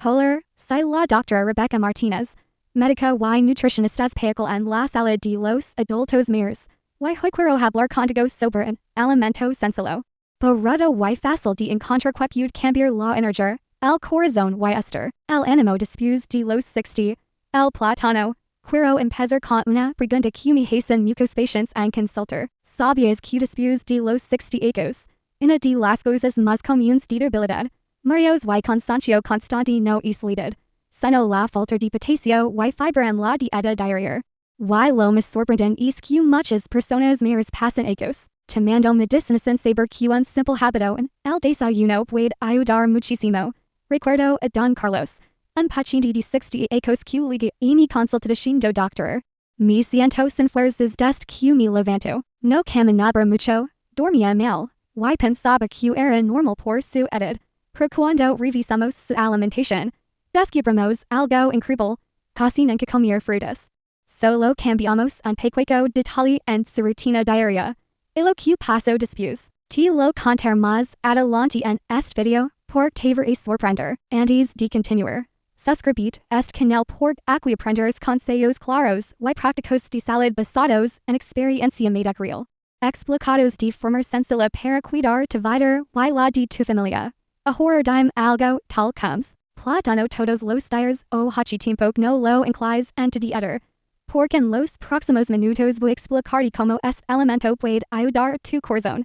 Holler, soy la doctora Rebeca Martínez, médica y nutricionista especializada en la salud de los adultos mayores. Y hoy quiero hablar contigo sobre un alimento sencillo, barato y fácil de encontrar que puede cambiar la energía, el corazón y este, el ánimo después de los 60, el plátano. Quiero empezar con una pregunta que me hacen muchos pacientes en consulta. ¿Sabías que después de los 60 años, una de las cosas más comunes de debilidad, mareos y cansancio constante no es la edad, sino la falta de potasio y fibra en la dieta diaria? Y lo más sorprendente es que muchas personas mayores pasan años tomando medicinas sin saber que un simple hábito en el desayuno puede ayudar muchísimo. Recuerdo a Don Carlos, un paciente de 60 años que liga a mi consultación do doctora. Me siento sin fuerzas desde que me levanto, no caminaba mucho, dormía mal, y pensaba que era normal por su edad. Pero cuando revisamos su alimentación, descubrimos algo increíble, casi nunca comer frutas. Solo cambiamos un pequeño detalle en su rutina diaria. Y lo que pasó después, te lo contaré más adelante en este video, por te veré sorprender. Antes de continuar, suscríbete este canal por aquí aprenderás consejos claros y prácticos de salud basados en experiencia médica real, explicados de forma sencilla para cuidar tu vida y la de tu familia. Ahora dime algo tal como plátano todos los días o hace tiempo no lo incluyes en tu dieta. Porque en los próximos minutos voy a explicarte cómo este alimento puede ayudar a tu corazón,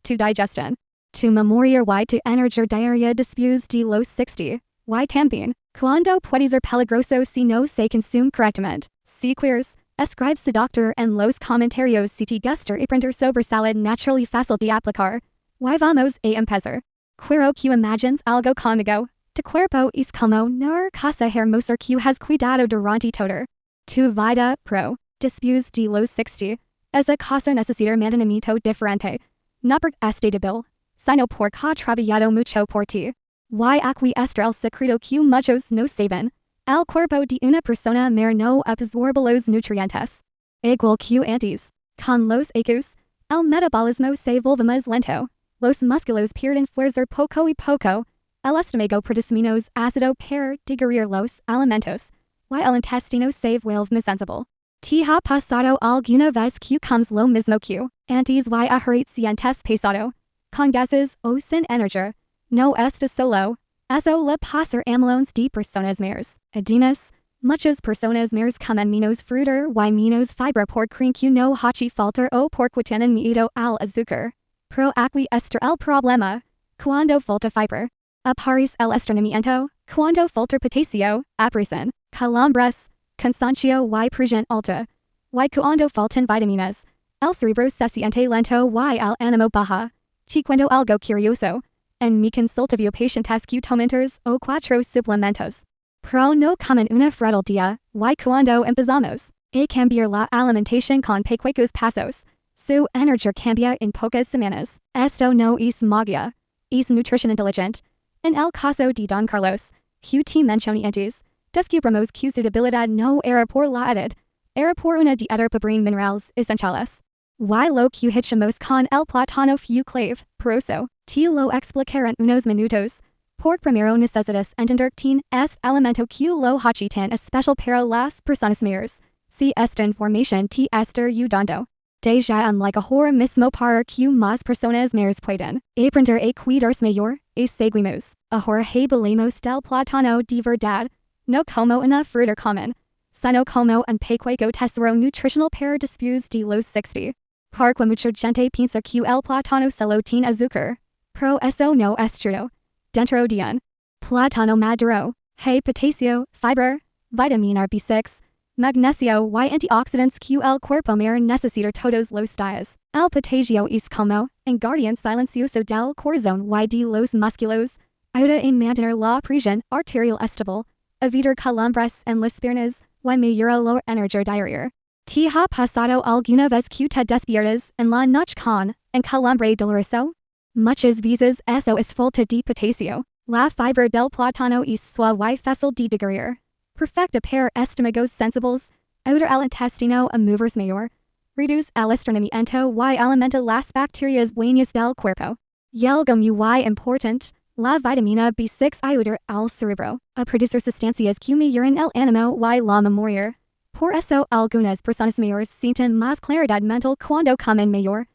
tu digestión, tu memoria y tu energía diaria después de los 60, y también, cuando puede ser peligroso si no se consume correctamente. Si quieres, escribe su doctor en los comentarios si te gusta aprender sobre salud natural y fácil de aplicar. Y vamos a empezar. Quiero que imagines algo conmigo. Tu cuerpo es como una casa hermosa que has cuidado durante toda tu vida, pero después de los 60, esa casa necesita mantenimiento diferente. No porque esté débil, sino porque ha trabajado mucho por ti. Y aquí está el secreto que muchos no saben. El cuerpo de una persona mayor no absorbe los nutrientes igual que antes. Con los años, el metabolismo se vuelve más lento. Los músculos pierden fuerza poco y poco. El estómago produce menos ácido para digerir los alimentos. Y el intestino se vuelve más sensible. ¿Te ha pasado alguna vez que comes lo mismo que antes y ahora sientes pesado, con gases o sin energía? No estás solo. Eso le pasa a millones de personas mayores. Además, muchas personas mayores comen menos fruta y menos fibra por creen que no hace falta o porque tienen miedo al azúcar. Pero aquí está el problema. Cuando falta fibra, aparece el estreñimiento. Cuando falta potasio, aparecen calambres, cansancio y presión alta. Y cuando faltan vitaminas, el cerebro se siente lento y el ánimo baja. Te cuento algo curioso. En mi consulta veo pacientes que toman 3 o 4 suplementos, pero no comen una fruta al día. Y cuando empezamos a cambiar la alimentación con pequeños pasos, su energía cambia en pocas semanas. Esto no es magia, es nutrición inteligente. En el caso de Don Carlos, que te mencioné antes, descubrimos que su debilidad no era por la edad, era por una dieta pobre en minerales esenciales. Y lo que hicimos con el plátano fue clave, por eso, te lo explicaré en unos minutos. Por primero necesitas entender que este alimento que lo hace tan especial para las personas mayores. Si esta información te está ayudando, deja un like ahora mismo para que más personas mayores puedan aprender a cuidarse mejor. Y seguimos. Ahora hablemos del plátano de verdad. No como una fruta común, sino como un pequeño tesoro nutricional para después de los 60. Porque mucha gente piensa que el plátano solo tiene azúcar, pero eso no es cierto. Dentro de un plátano maduro, hay potasio, fibra, vitamina B6, magnesio y antioxidantes que el cuerpo mayor necesita todos los días. El potasio es como un guardián silencioso del corazón y de los músculos. Ayuda a mantener la presión arterial estable, evitar calambres en las piernas y mejora la energía diaria. ¿Te ha pasado alguna vez que te despiertas en la noche con un calambre doloroso? Muchas veces eso es falta de potasio. La fibra del plátano es suave y fácil de digerir. Perfecta para estómagos sensibles. Ayuda al intestino a moverse mejor. Reduce el estreñimiento y alimenta las bacterias buenas del cuerpo. Y algo muy importante, La vitamina B6 ayuda al cerebro a producir sustancias que mejoran el ánimo y la memoria. Por eso algunas personas mayores sienten más claridad mental cuando comen mejor.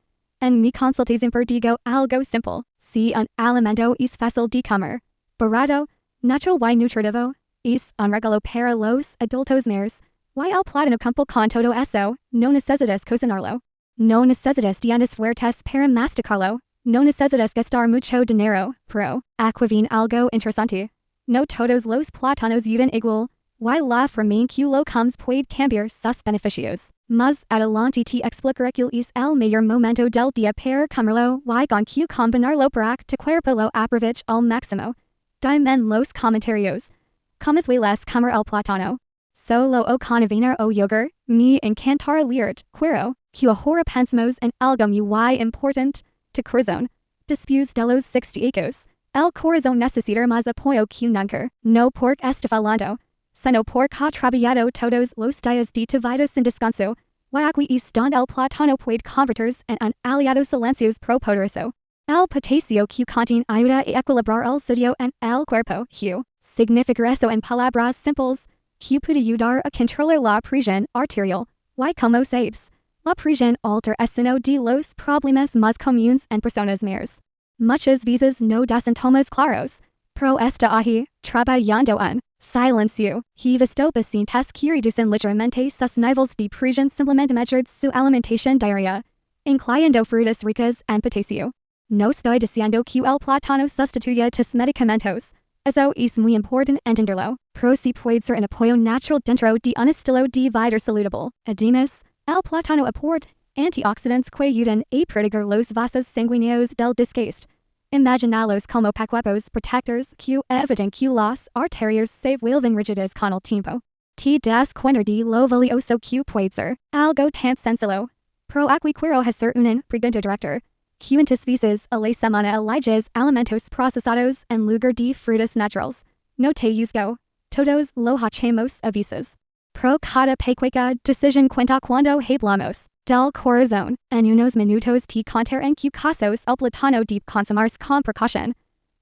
En mi consultación digo algo simple. Si un alimento es fácil de comer, barato, natural y nutritivo, es un regalo para los adultos mayores. Y el plátano cumple con todo eso, no necesitas cocinarlo. No necesitas dientes fuertes para masticarlo. No necesitas gastar mucho dinero, pero aquí viene algo interesante. No todos los plátanos ayudan igual. Y la forma que lo comes puede cambiar sus beneficios. Más adelante te explicaré cuál es el mejor momento del día para comerlo y con que combinarlo para que tu cuerpo lo aproveche al máximo. Dime en los comentarios. ¿Cómo sueles comer el plátano? Solo o con avena o yogur? Me encantará leerte, quiero que ahora pensemos en algo muy importante. Tu corazón. Después de los 60 años, el corazón necesita más apoyo que nunca. No porque esté falando, sino porque ha trabajado todos los días de tu vida sin descanso. Y aquí es donde el plátano puede convertirse en un aliado silencioso pro poderoso. El potasio que contiene ayuda a equilibrar el sodio en el cuerpo. Significa eso en palabras simples, que puede ayudar a controlar la presión arterial. Y como sabes, la presión alta es uno de los problemas más comunes en personas mayores. Muchas veces no da síntomas claros, pero está ahí, trabajando en silencio. He visto pacientes que reducen ligeramente sus niveles de presión simplemente mediante su alimentación diaria, incluyendo frutas ricas en potasio. No estoy diciendo que el plátano sustituya tus medicamentos. Eso es muy importante entenderlo, pero si puede ser un apoyo natural dentro de un estilo de vida saludable. Además, el plátano aporta antioxidantes que ayudan a proteger los vasos sanguíneos del desgaste. Imaginalos como paquetes protectores que evitan que las arterias se vuelvan rígidas con el tiempo. Te das cuenta de lo valioso que puede ser algo tan sencillo. Pero aquí quiero hacer una pregunta directa. ¿Cuántas veces a la semana eliges alimentos procesados en lugar de frutas naturales? No te juzgo. Todos lo hacemos a veces. Pero cada pequeña decisión cuenta cuando hablamos del corazón. En unos minutos te contaré en qué casos el plátano debe consumirse con precaución,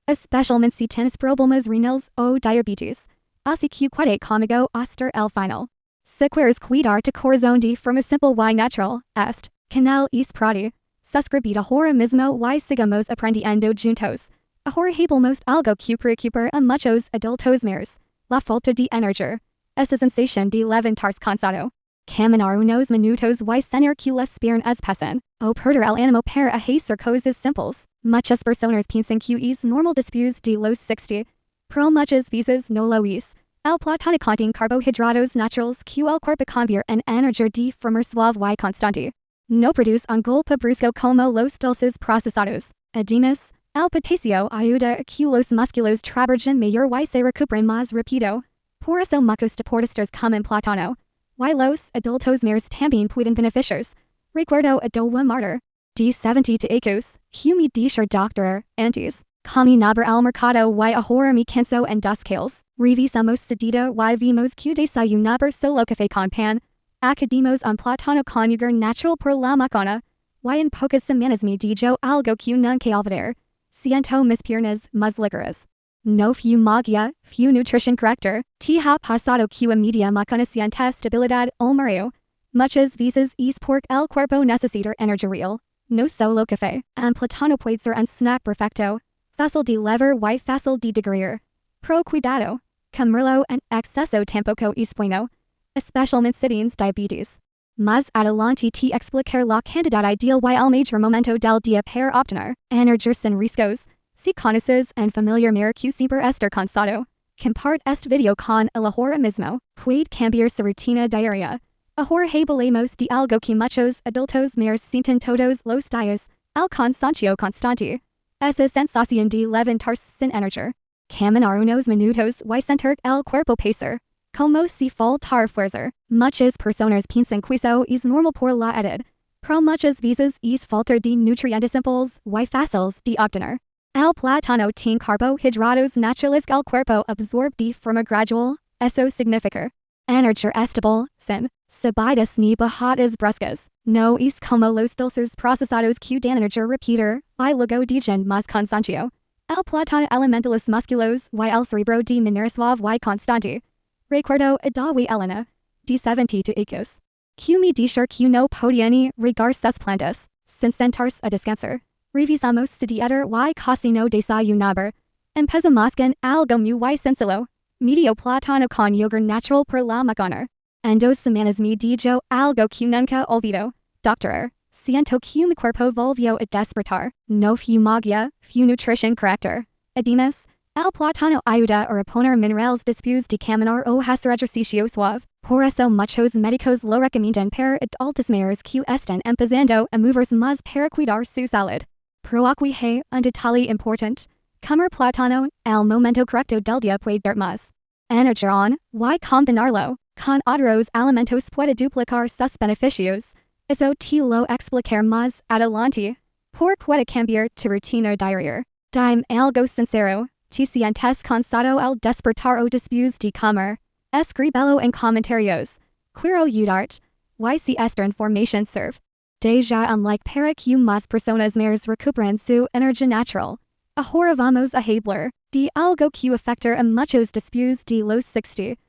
especialmente si tienes problemas renales o diabetes. Así que quédate conmigo hasta el final. Si quieres cuidar tu corazón de forma simple y natural, este canal es para ti. Suscríbete ahora mismo y sigamos aprendiendo juntos. Ahora hablamos algo que preocupa a muchos adultos mayores, la falta de energía. Esa sensación de levantarse cansado. Caminar unos minutos y sentir que las piernas pesan, o perder el ánimo para hacer cosas simples. Muchas personas piensan que es normal después de los 60, pero muchas veces no lo es. El plátano contiene carbohidratos naturales que el cuerpo convierte en energía de forma suave y constante. No produce un golpe brusco como los dulces procesados. Además, el potasio ayuda a que los músculos trabajen mejor y se recuperen más rápido. Por eso muchos deportistas comen plátano. Y los adultos mayores también pueden beneficiarse. Recuerdo a Dowa Martyr, de 70 años, que me dijo doctora, antes, caminaba al mercado y ahora me canso en 2 kilos. Revisamos su dieta y vimos que desayunaba solo café con pan. Academos un plátano con yogur natural por la mañana. Y en pocas semanas me dijo algo que nunca olvidaré. Siento mis piernas más ligeras. No fue magia, fue nutrición correcta. Te ha pasado que a media mañana sientes estabilidad o mareo. Muchas veces es porque el cuerpo necesita energía real, no solo café. Un plátano puede ser un snack perfecto, fácil de lever y fácil de digerir. Pero cuidado, comerlo en exceso tampoco es bueno, especialmente si tienes diabetes. Más adelante te explicaré la cantidad ideal y el mejor momento del día para obtener energía sin riesgos. Si conoces en familiar mayor que siempre estar cansado, comparte este video con el ahora mismo. Puede cambiar su rutina diaria. Ahora hablemos de algo que muchos adultos mayores sienten todos los días, el cansancio constante. Esa sensación de levantarse sin energía. Caminar unos minutos y sentir el cuerpo pesar, como si faltara fuerza. Muchas personas piensan que eso es normal por la edad, pero muchas veces es falta de nutrientes simples y fáciles de obtener. El plátano tiene carbohidratos naturales que el cuerpo absorbe de forma gradual. Eso significa energía estable, sin subidas ni bajadas bruscas. No es como los dulces procesados que dan energía rápida y luego dejan más cansancio. El Plátano Alimentalis Musculos y el Cerebro de Manera Suave y Constante. Recuerdo Adawi Elena. D70 to Ecos. Q me disher Q no podiani regar sus plantas. Sin sentarse a descansar. Revisamos si dieter y cocino desayunar. Empezamos algo muy sencillo. Medio plátano con yogur natural por la mañana. En 2 semanas me dijo algo que nunca olvido. Doctora, siento que mi cuerpo volvió a despertar. No fue magia, fue nutrition corrector. Además, el plátano ayuda a reponer minerales después de caminar o hacer ejercicio suave. Por eso muchos médicos lo recomiendan para adultos mayores que están empezando a moverse más para cuidar su salud. Pero aquí hay un detalle importante. Comer plátano, el momento correcto del día puede dar más energía y combinarlo con otros alimentos puede duplicar sus beneficios. Eso te lo explicar más adelante. Puede cambiar tu rutina diaria. Dime algo sincero. Te sientes cansado al despertar o después de comer. Escríbelo en comentarios. Quiero ayudarte. Y si esta información sirve. Deja unlike para que más personas mayores recuperen su energía natural. Ahora vamos a hablar de algo que afecta a muchos después de los 60.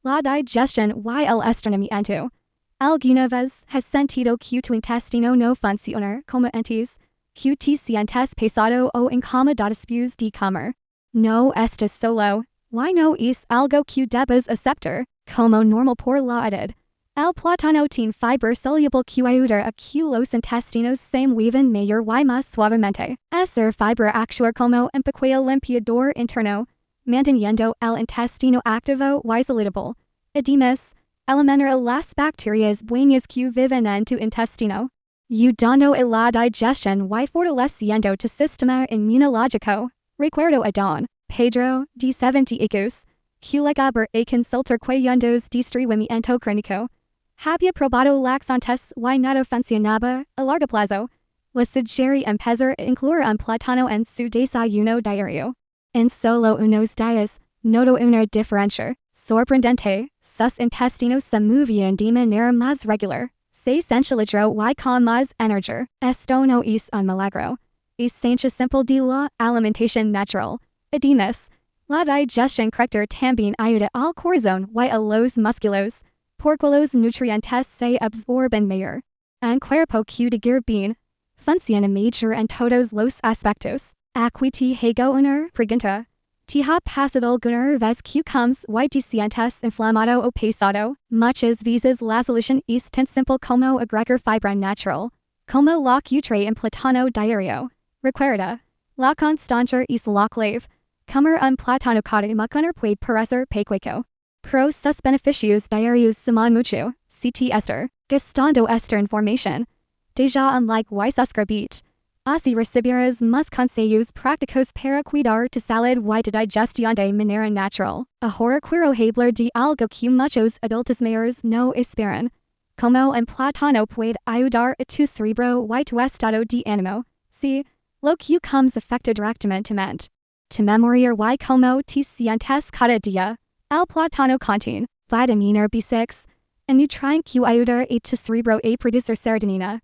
La digestión y el estreñimiento. ¿Alguna vez has sentido que tu intestino no funciona como antes? Que te sientes pesado o incómodo después de comer? No estás solo. Y no es algo que debes aceptar como normal por la edad. El plátano tiene fibra soluble que ayuda a que los intestinos se muevan mejor y más suavemente. Esa fibra actúa como un pequeño limpiador interno, manteniendo el intestino activo y saludable. Además, elimina las bacterias buenas que viven en tu intestino, ayudando a la digestión y fortaleciendo tu sistema inmunológico. Recuerdo a Don Pedro, de 70 años, que legaba a consultar cuestiones de estreñimiento crónico. Había probado laxantes y nada funcionaba a largo plazo. Le sugerí empezar a incluir un plátano en su desayuno diario. En solo unos días, notó una diferencia sorprendente. Sus intestinos se movían de manera más regular. Se sensibilizó y con más energía. Esto no es un milagro. Es sencillo simple de la alimentación natural. Además, la digestión correcta también ayuda al corazón y a los músculos. Porque los nutrientes se absorben mejor. Un cuerpo que digiere bien funciona mejor en todos los aspectos. Aquí te hago una pregunta. ¿Te ha pasado alguna vez que comes y te sientes inflamado o pesado? Muchas veces la solución es tan simple como agregar fibra natural, como la que trae en plátano diario. Recuerda, la constancia es la clave. Comer un plátano cada mañana puede parecer pequeño. Pero sus beneficios diarios son mucho. Si te está gustando esta información, deja un like y suscribite. Así recibirás más consejos prácticos para cuidar tu salud y tu digestión de manera natural. Ahora quiero hablar de algo que muchos adultos mayores no esperan. Como un plátano puede ayudar a tu cerebro y tu estado de ánimo. Si lo que comes afecta directamente tu memoria y cómo te sientes cada día. El plátano contiene vitamina B6, un nutriente que ayuda a tu cerebro a producir serotonina,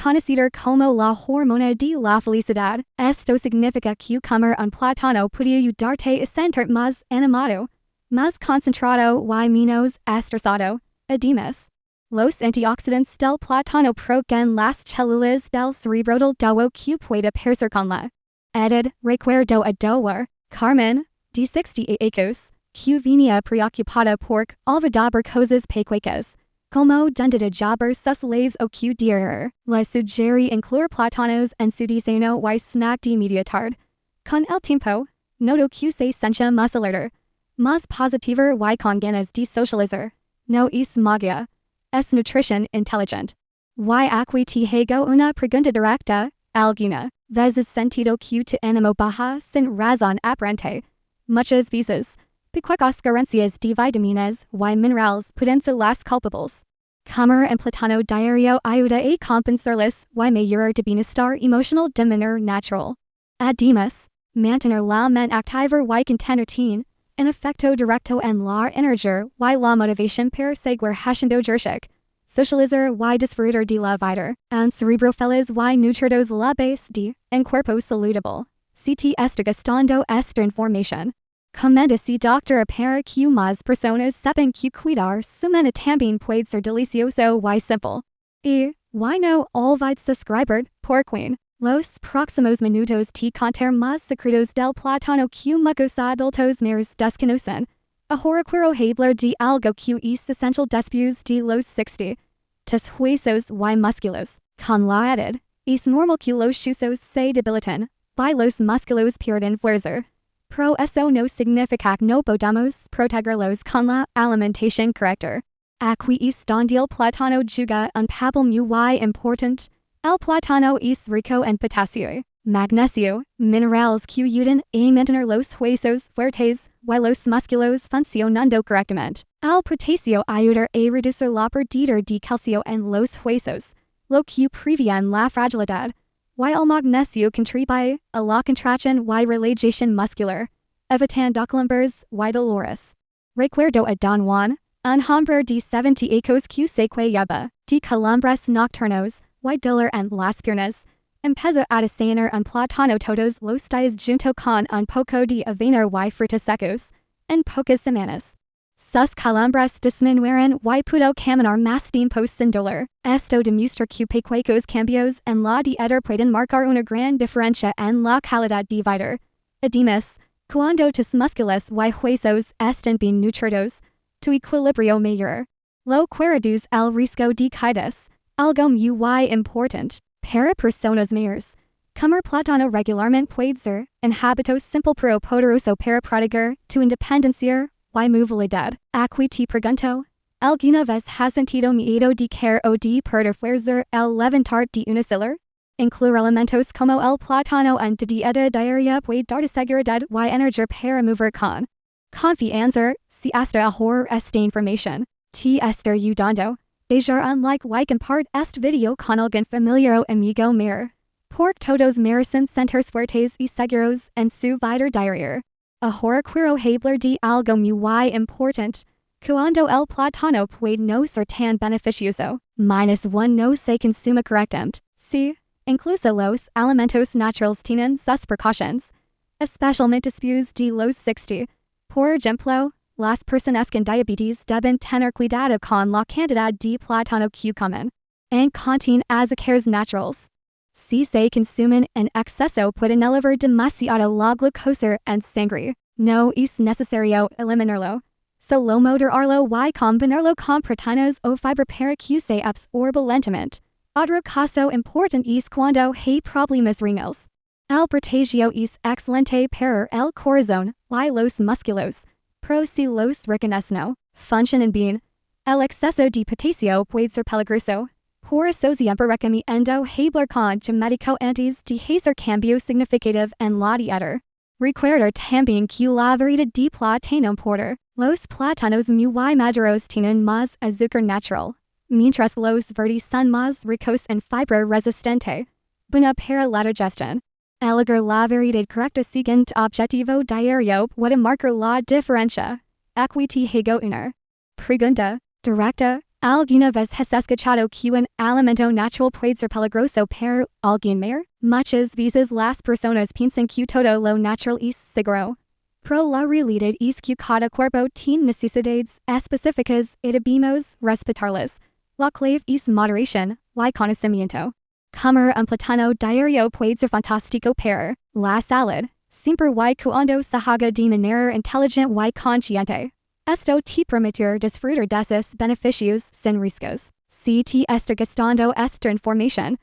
conocida como la hormona de la felicidad. Esto significa que comer un plátano puede ayudarte a sentir más animado, más concentrado y menos estresado. Además, los antioxidantes del plátano protegen las células del cerebro del dowo que puede perder con la edad. Recuerdo a Dower, Carmen, de 60 años, que venía preocupada por olvidar cosas pequeñas, como dónde llevar sus leves o que diario. Le sugerí incluir plátanos en su desayuno y snack de media tarde. Con el tiempo, notó que se sentía más alerta, más positiva y con ganas de socializar. No es magia, es nutrición inteligente. Y aquí te hago una pregunta directa. ¿Alguna vez sentido que tu ánimo baja sin razón aparente? Muchas veces, pequeñas carencias de vitaminas y minerales pueden ser las culpables. Comer un plátano diario ayuda a compensarlas y mejorar tu bienestar emocional de manera natural. Además, mantener la mente activa y contenta tiene un efecto directo en la energía y la motivación para seguir haciendo ejercicio, socializar y disfrutar de la vida. Un cerebro feliz y nutrido es la base de un cuerpo saludable. CT este gastando esta información. Comenta si doctora para que más personas sepan que cuidar su mente también puede ser delicioso y simple. Y, why no olvide subscribir, por queen. Los próximos minutos te contar más secretos del plátano que muchos adultos meros desconocen. Ahora quiero hablar de algo que es esencial después de los 60. Tus huesos y músculos. Con la edad, es normal que los huesos se debiliten, y los músculos pierden fuerza. Pero eso no significa que no podamos protegerlos con la alimentación correcta. Aquí es donde el plátano juega un papel muy importante. El plátano es rico en potasio, magnesio, minerales que ayudan a mantener los huesos fuertes y los músculos funcionando correctamente. El potasio ayuda a reducir la pérdida de calcio en los huesos, lo que previene la fragilidad. Y el magnesio contribuye a la contracción y relajación muscular, evitando calambres y dolores. Recuerdo a Don Juan, un hombre de 70 años que se quejaba de calambres nocturnos y dolor en las piernas. Empezó a desayunar un plátano todos los días junto con un poco de avena y frutas secos. En pocas semanas, sus calambres disminuyeron y pudo caminar más tiempo sin dolor. Esto demuestra que pequeños cambios en la dieta pueden marcar una gran diferencia en la calidad de vida. Además, cuando tus músculos y huesos están bien nutridos, tu equilibrio mejora. Lo que reduce el riesgo de caídas. Algo muy importante. Para personas mayores, comer plátano regularmente puede ser un hábito simple pero poderoso para proteger tu independencia y movilidad. Aquí te pregunto, ¿alguna vez has sentido miedo de caer o de perder fuerza al levantar de una silla? Incluir alimentos como el plátano en tu dieta diaria puede darte seguridad y energía para mover con confianza. Si hasta ahora esta información te está ayudando, dejar un like y compart este video con alguien familiar o amigo mío. Por todos merecen sentirse fuertes y seguros en su vida diaria. Ahora quiero hablar de algo muy importante. Cuando el plátano puede no ser tan beneficioso, -1 no se consume correctamente. Sí, incluso los alimentos naturales tienen sus precauciones, especialmente después de los 60. Por ejemplo, las personas con diabetes deben tener cuidado con la cantidad de plátano que comen. En contiene azúcares naturales. Si se consumen en exceso pueden elevar demasiado la glucosa en sangre. No es necesario eliminarlo. Solo moderarlo y combinarlo con proteínas o fibra para que se absorba lentamente. Otro caso importante es cuando hay problemas renales. El potasio es excelente para el corazón y los músculos. Pero si los riñones no funcionan bien, el exceso de potasio puede ser peligroso. Por eso siempre recomiendo hablar con tu médico antes de hacer cambio significativo en la dieta. Recuerda también que la variedad de plátano importa. Los plátanos muy maduros tienen más azúcar natural, mientras los verdes son más ricos en fibra resistente, buena para la digestión. Elegir la variedad correcta siguiente objetivo diario puede marcar la diferencia. Aquí te hago una pregunta directa. ¿Alguna vez has escuchado que un alimento natural puede ser peligroso para alguien mayor? Muchas veces las personas piensan que todo lo natural es seguro. Pero la realidad es que cada cuerpo tiene necesidades específicas y debemos respetarlas. La clave es moderación y conocimiento. Comer un plátano diario puede ser fantástico para la salud, siempre y cuando se haga de manera inteligente y consciente. Esto te permitirá disfrutar de sus beneficios sin riesgos. Si te está gustando esta información,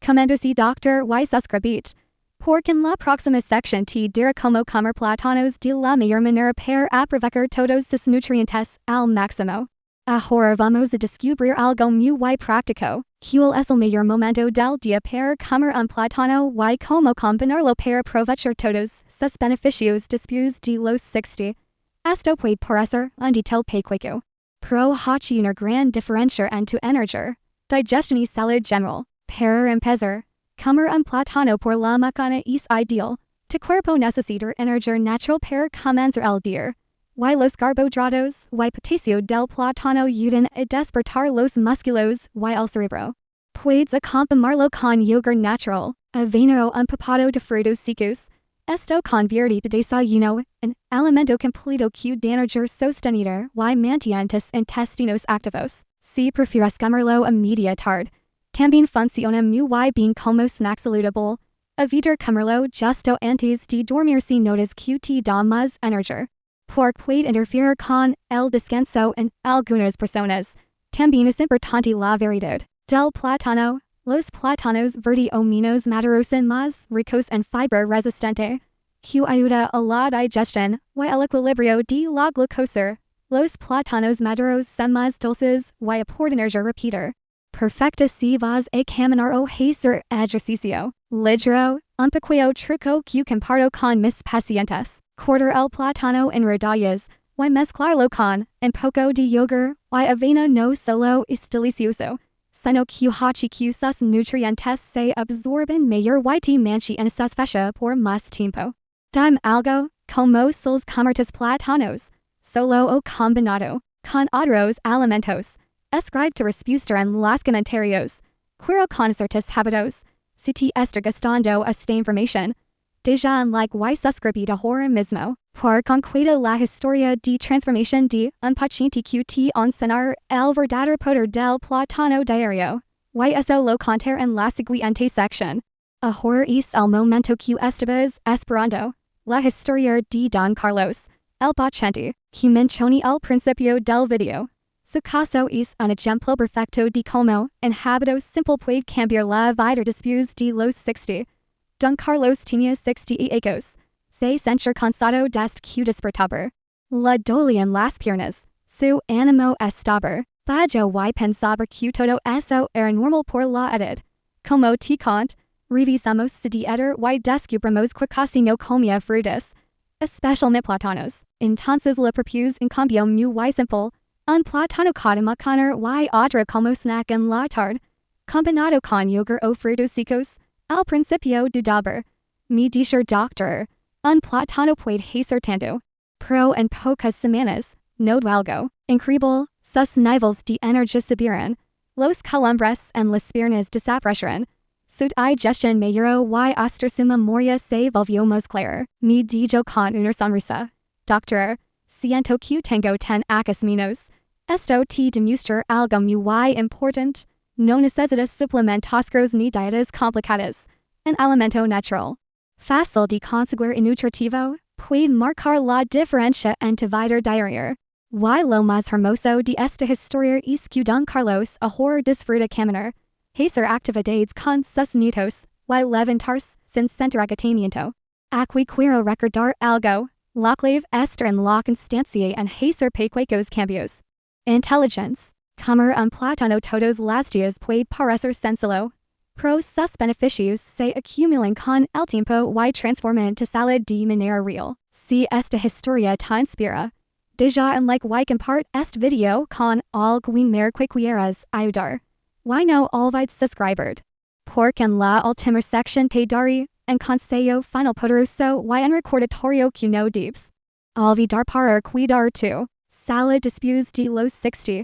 comenta si doctor y suscribite. Porque en la próxima sección te diré cómo comer plátanos de la mejor manera para aprovechar todos sus nutrientes al máximo. Ahora vamos a descubrir algo muy práctico. ¿Cuál es el mejor momento del día para comer un plátano y cómo combinarlo para aprovechar todos sus beneficios después de los 60? Esto puede parecer un detalle pequeño, pero hace una gran diferencia en tu energía, digestión y salud general. Para empezar, comer un plátano por la mañana es ideal. Tu cuerpo necesita energía natural para comenzar el día. Y los carbohidratos y potasio del plátano ayudan a despertar los músculos y el cerebro. Puedes acompañarlo con yogur natural, avena o un papado de frutos secos. Esto convierte desayuno en alimento completo que dañar sostener y mantientes intestinos activos. Si prefieres comerlo a media tarde, también funciona muy bien como snack saludable. Evitar comerlo justo antes de dormir si notas que te da más energía, porque puede interferir con el descanso en algunas personas. También es importante la variedad del plátano. Los plátanos verdes o menos maduros son más ricos en fibra resistente, que ayuda a la digestión y el equilibrio de la glucosa. Los plátanos maduros son más dulces y aportan energía rápida. Perfecta si vas a caminar o hacer ejercicio. Ligero, un pequeño truco que comparto con mis pacientes. Cortar el plátano en rodajas y mezclarlo con un poco de yogur y avena no solo es delicioso, sino que hace que sus nutrientes se absorben mejor y te mantienen satisfecha por más tiempo. Dime algo, como sols comer tus plátanos, solo o combinado con otros alimentos. Escribe tu respuesta en los comentarios. Quiero conocer tus hábitos. Si te está gustando esta información, deja un like y suscríbete ahora mismo. Por concluir la historia de transformación de un paciente que te enseñar el verdadero poder del Plátano Diario. Y eso lo contaré en la siguiente sección. Ahora es el momento que estabas esperando. La historia de Don Carlos, el paciente, que mencioné al principio del video. Su caso es un ejemplo perfecto de cómo un hábito simple puede cambiar la vida después de los 60. Don Carlos tenía 60 años. Se sentía cansado desde que despertaba. Le dolían las piernas. Su ánimo estaba bajo y pensaba que todo eso era normal por la edad. Como te conté, revisamos su dieta y descubrimos que casi no comía frutas, especialmente plátanos. Entonces le propuse un cambio muy simple. Un plátano cada mañana y otro como snack en la tarde, combinado con yogur o frutos secos. Al principio dudaba. Me dijo doctora, un plátano puede hacer tanto, pero en pocas semanas, notó algo increíble. Sus niveles de energía subieron, los calambres en las piernas desaparecieron, su digestión mejoró y hasta su memoria se volvió más clara. Me dijo con una sonrisa, doctora, siento que tengo 10 años menos. Esto te demuestra algo muy importante. No necesitas suplementos ni dietas complicadas. Un alimento natural, fácil de conseguir y nutritivo, puede marcar la diferencia en tu vida diaria. Y lo más hermoso de esta historia es que Don Carlos ahora disfruta caminar, hacer actividades con sus nietos, y levantarse sin sentir agotamiento. Aquí quiero recordar algo. La clave está en la constancia en hacer pequeños cambios. Intelligence. Comer un plátano todos los días puede parecer sencillo, pero sus beneficios se acumulan con el tiempo y transforman tu salud de manera real. Si esta historia te inspira, deja un like y comparte este video con alguien más que quieras ayudar. Y no olvides suscribir. Porque en la última sección te daré un consejo final poderoso y un recordatorio que no debes olvidar para cuidar tu salud después de los 60.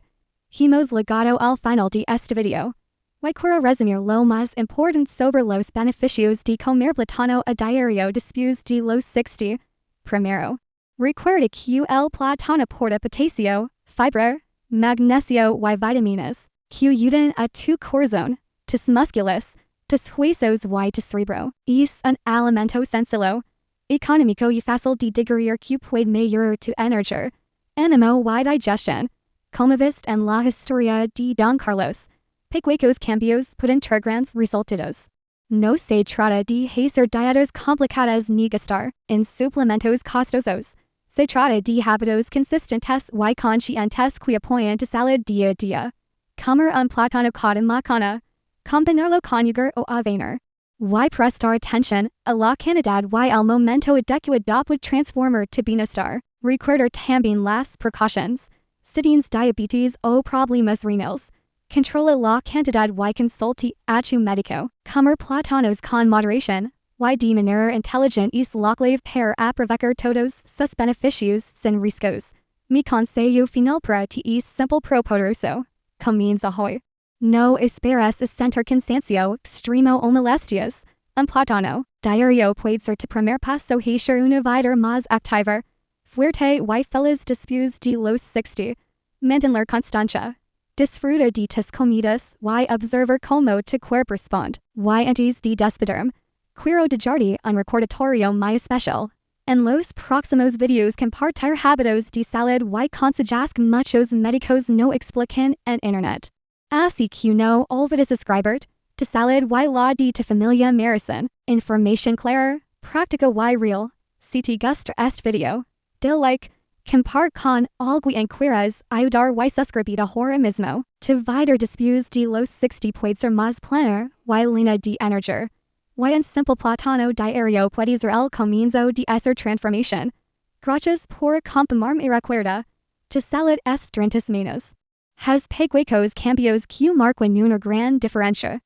Hemos llegado al final de este video. Y quiero resumir lo más importante sobre los beneficios de comer plátano a diario después de los 60. Primero, recuerda que el plátano aporta potasio, fibra, magnesio y vitaminas, que ayudan a tu corazón, tus músculos, tus huesos y tu cerebro. Es un alimento sencillo, económico y fácil de digerir que puede mejorar tu energía, ánimo y digestión. Como viste en la historia de Don Carlos, pequeños cambios pueden traer grandes resultados. No se trata de hacer dietas complicadas ni gastar en suplementos costosos. Se trata de hábitos consistentes y conscientes que apoyan tu salud día a día. Comer un plátano cada mañana, combinarlo con yogur o avena. Y prestar atención a la cantidad y el momento adecuado puede transformar tu bienestar. Recuerda también las precauciones. Si tienes diabetes o problemas renales, controla la cantidad y consulte a tu médico. Comer plátanos con moderación y de manera inteligente es la clave para aprovechar todos sus beneficios sin riesgos. Mi consejo final para ti es simple pero poderoso. Comienza hoy. No esperes a sentir cansancio extremo o molestias. Plátano Diario puede ser tu primer paso hacia una vida más activa. Fuerte y feliz después de los 60. Mantener constancia. Disfruta de tus comidas y observa cómo tu cuerpo responde. Y antes de despedirme, quiero dejarte un recordatorio muy especial. En los próximos videos compartir hábitos de salud y consejos que muchos médicos no explican en internet. Así que no olvides suscribirte. Tu salud y la de tu familia merecen información clara, práctica y real. Si te gusta este video, dale like, comparte con alguien quieres ayudar y suscríbete ahora mismo. Tu vida después de los 60 puede ser más plena y llena de energía. Y un simple plátano diario puede ser el comienzo de esa transformación. Gracias por compartirme y recuerda, tu salud es 30 menos. Has pequeños cambios que marcan una gran diferencia.